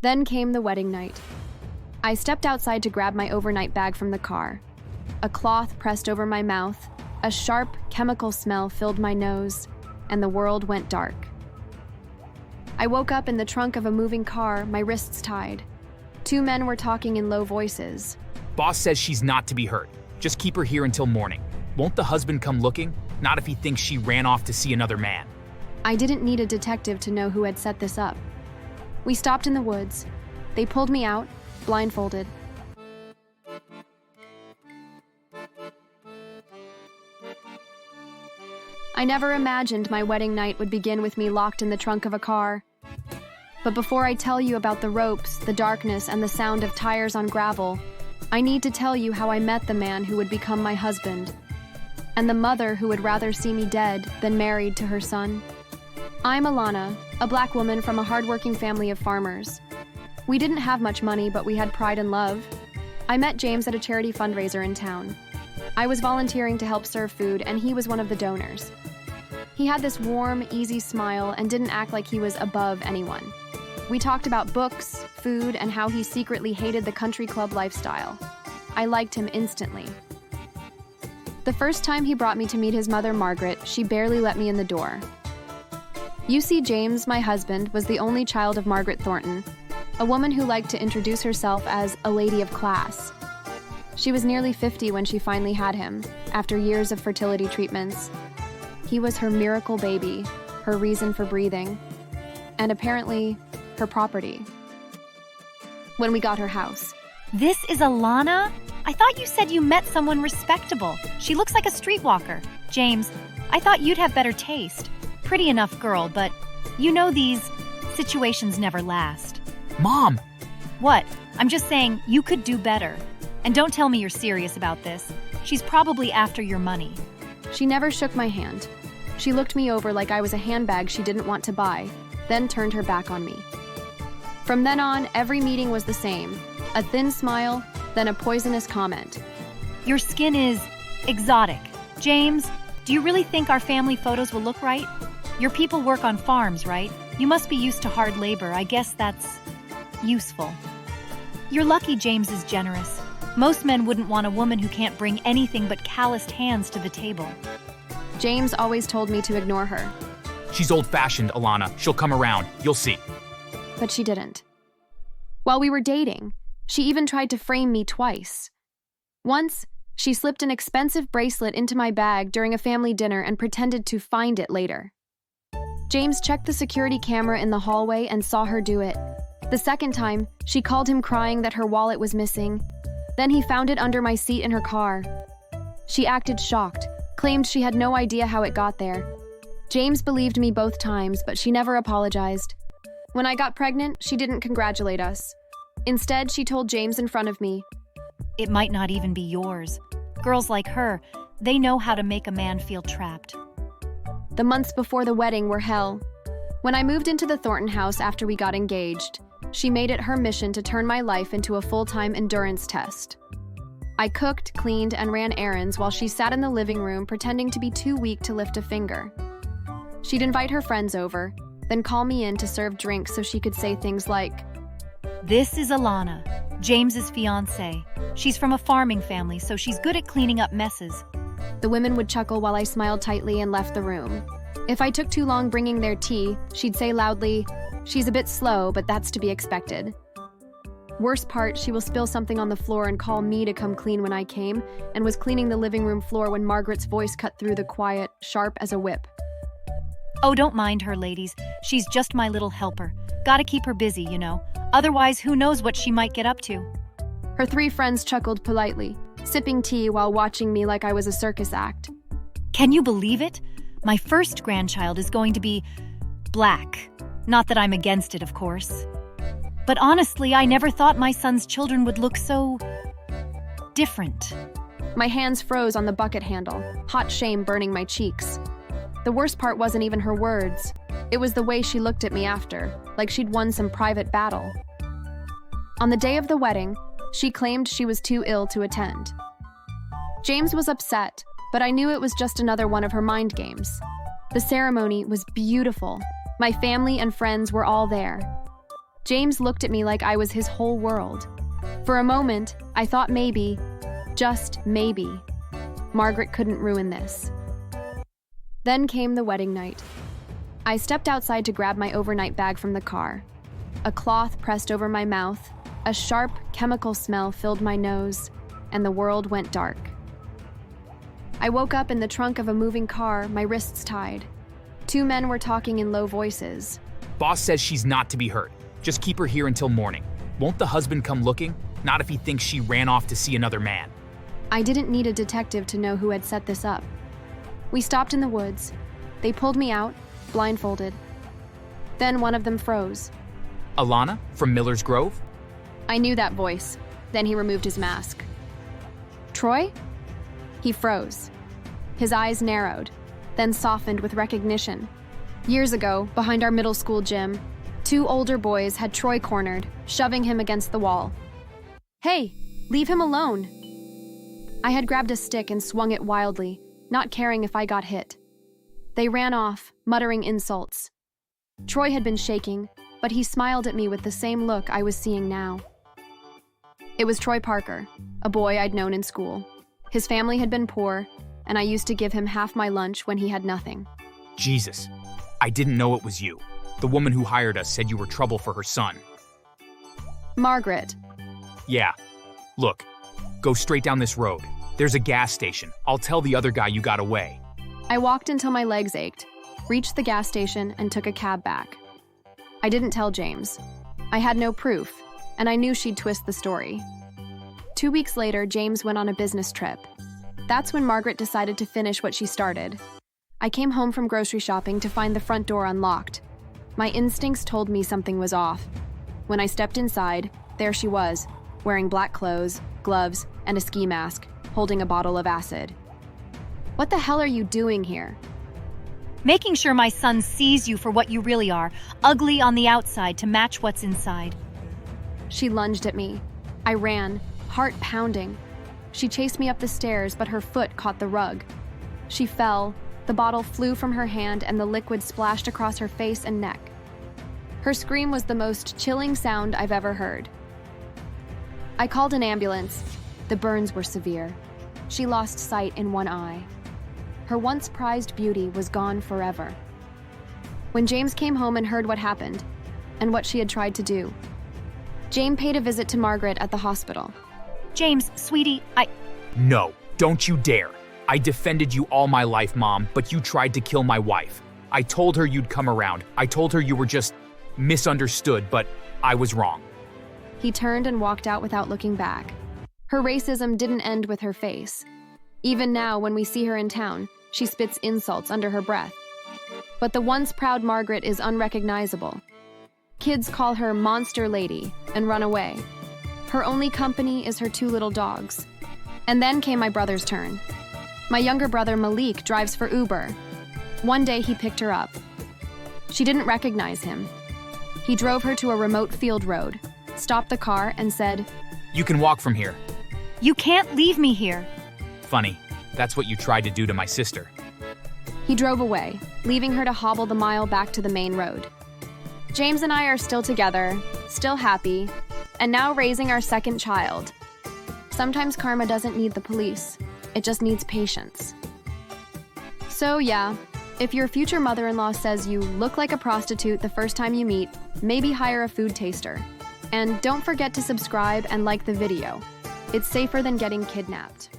Then came the wedding night. I stepped outside to grab my overnight bag from the car. A cloth pressed over my mouth, a sharp chemical smell filled my nose, and the world went dark. I woke up in the trunk of a moving car, my wrists tied. Two men were talking in low voices. Boss says she's not to be hurt. Just keep her here until morning. Won't the husband come looking? Not if he thinks she ran off to see another man. I didn't need a detective to know who had set this up. We stopped in the woods. They pulled me out, blindfolded. I never imagined my wedding night would begin with me locked in the trunk of a car. But before I tell you about the ropes, the darkness, and the sound of tires on gravel, I need to tell you how I met the man who would become my husband, and the mother who would rather see me dead than married to her son. I'm Alana, a black woman from a hardworking family of farmers. We didn't have much money, but we had pride and love. I met James at a charity fundraiser in town. I was volunteering to help serve food, and he was one of the donors. He had this warm, easy smile and didn't act like he was above anyone. We talked about books, food, and how he secretly hated the country club lifestyle. I liked him instantly. The first time he brought me to meet his mother, Margaret, she barely let me in the door. You see, James, my husband, was the only child of Margaret Thornton, a woman who liked to introduce herself as a lady of class. She was nearly 50 when she finally had him, after years of fertility treatments. He was her miracle baby, her reason for breathing, and apparently, her property. When we got her house. This is Alana? I thought you said you met someone respectable. She looks like a streetwalker. James, I thought you'd have better taste. Pretty enough girl, but you know these situations never last. Mom! What? I'm just saying you could do better. And don't tell me you're serious about this. She's probably after your money. She never shook my hand. She looked me over like I was a handbag she didn't want to buy, then turned her back on me. From then on, every meeting was the same. A thin smile, then a poisonous comment. Your skin is exotic. James, do you really think our family photos will look right? Your people work on farms, right? You must be used to hard labor. I guess that's useful. You're lucky James is generous. Most men wouldn't want a woman who can't bring anything but calloused hands to the table. James always told me to ignore her. She's old-fashioned, Alana. She'll come around. You'll see. But she didn't. While we were dating, she even tried to frame me twice. Once, she slipped an expensive bracelet into my bag during a family dinner and pretended to find it later. James checked the security camera in the hallway and saw her do it. The second time, she called him crying that her wallet was missing. Then he found it under my seat in her car. She acted shocked, claimed she had no idea how it got there. James believed me both times, but she never apologized. When I got pregnant, she didn't congratulate us. Instead, she told James in front of me, It might not even be yours. Girls like her, they know how to make a man feel trapped. The months before the wedding were hell. When I moved into the Thornton house after we got engaged, she made it her mission to turn my life into a full-time endurance test. I cooked, cleaned, and ran errands while she sat in the living room pretending to be too weak to lift a finger. She'd invite her friends over, then call me in to serve drinks so she could say things like, This is Alana, James's fiancée. She's from a farming family, so she's good at cleaning up messes. The women would chuckle while I smiled tightly and left the room. If I took too long bringing their tea, she'd say loudly, She's a bit slow, but that's to be expected. Worst part, she will spill something on the floor and call me to come clean when I came, and was cleaning the living room floor when Margaret's voice cut through the quiet, sharp as a whip. Oh, don't mind her, ladies. She's just my little helper. Gotta keep her busy, you know. Otherwise, who knows what she might get up to. Her three friends chuckled politely, sipping tea while watching me like I was a circus act. Can you believe it? My first grandchild is going to be black. Not that I'm against it, of course. But honestly, I never thought my son's children would look so different. My hands froze on the bucket handle, hot shame burning my cheeks. The worst part wasn't even her words. It was the way she looked at me after, like she'd won some private battle. On the day of the wedding, she claimed she was too ill to attend. James was upset, but I knew it was just another one of her mind games. The ceremony was beautiful. My family and friends were all there. James looked at me like I was his whole world. For a moment, I thought maybe, just maybe, Margaret couldn't ruin this. Then came the wedding night. I stepped outside to grab my overnight bag from the car. A cloth pressed over my mouth, a sharp chemical smell filled my nose, and the world went dark. I woke up in the trunk of a moving car, my wrists tied. Two men were talking in low voices. Boss says she's not to be hurt. Just keep her here until morning. Won't the husband come looking? Not if he thinks she ran off to see another man. I didn't need a detective to know who had set this up. We stopped in the woods. They pulled me out, blindfolded. Then one of them froze. Alana, from Miller's Grove? I knew that voice. Then he removed his mask. Troy? He froze. His eyes narrowed, then softened with recognition. Years ago, behind our middle school gym, two older boys had Troy cornered, shoving him against the wall. Hey, leave him alone. I had grabbed a stick and swung it wildly, not caring if I got hit. They ran off, muttering insults. Troy had been shaking, but he smiled at me with the same look I was seeing now. It was Troy Parker, a boy I'd known in school. His family had been poor, and I used to give him half my lunch when he had nothing. Jesus, I didn't know it was you. The woman who hired us said you were trouble for her son. Margaret. Yeah. Look, go straight down this road. There's a gas station. I'll tell the other guy you got away. I walked until my legs ached, reached the gas station, and took a cab back. I didn't tell James. I had no proof, and I knew she'd twist the story. 2 weeks later, James went on a business trip. That's when Margaret decided to finish what she started. I came home from grocery shopping to find the front door unlocked. My instincts told me something was off. When I stepped inside, there she was, wearing black clothes, gloves, and a ski mask, holding a bottle of acid. What the hell are you doing here? Making sure my son sees you for what you really are, ugly on the outside to match what's inside. She lunged at me. I ran, heart pounding. She chased me up the stairs, but her foot caught the rug. She fell, the bottle flew from her hand, and the liquid splashed across her face and neck. Her scream was the most chilling sound I've ever heard. I called an ambulance. The burns were severe. She lost sight in one eye. Her once prized beauty was gone forever. When James came home and heard what happened, and what she had tried to do, Jane paid a visit to Margaret at the hospital. James, sweetie, No, don't you dare. I defended you all my life, Mom, but you tried to kill my wife. I told her you'd come around. I told her you were just misunderstood, but I was wrong. He turned and walked out without looking back. Her racism didn't end with her face. Even now, when we see her in town, she spits insults under her breath. But the once proud Margaret is unrecognizable. Kids call her Monster Lady and run away. Her only company is her two little dogs. And then came my brother's turn. My younger brother Malik drives for Uber. One day he picked her up. She didn't recognize him. He drove her to a remote field road, stopped the car, and said, You can walk from here. you can't leave me here. Funny, that's what you tried to do to my sister. He drove away, leaving her to hobble the mile back to the main road. James and I are still together, still happy, and now raising our second child. Sometimes karma doesn't need the police. It just needs patience. So yeah, if your future mother-in-law says you look like a prostitute the first time you meet, maybe hire a food taster. And don't forget to subscribe and like the video. It's safer than getting kidnapped.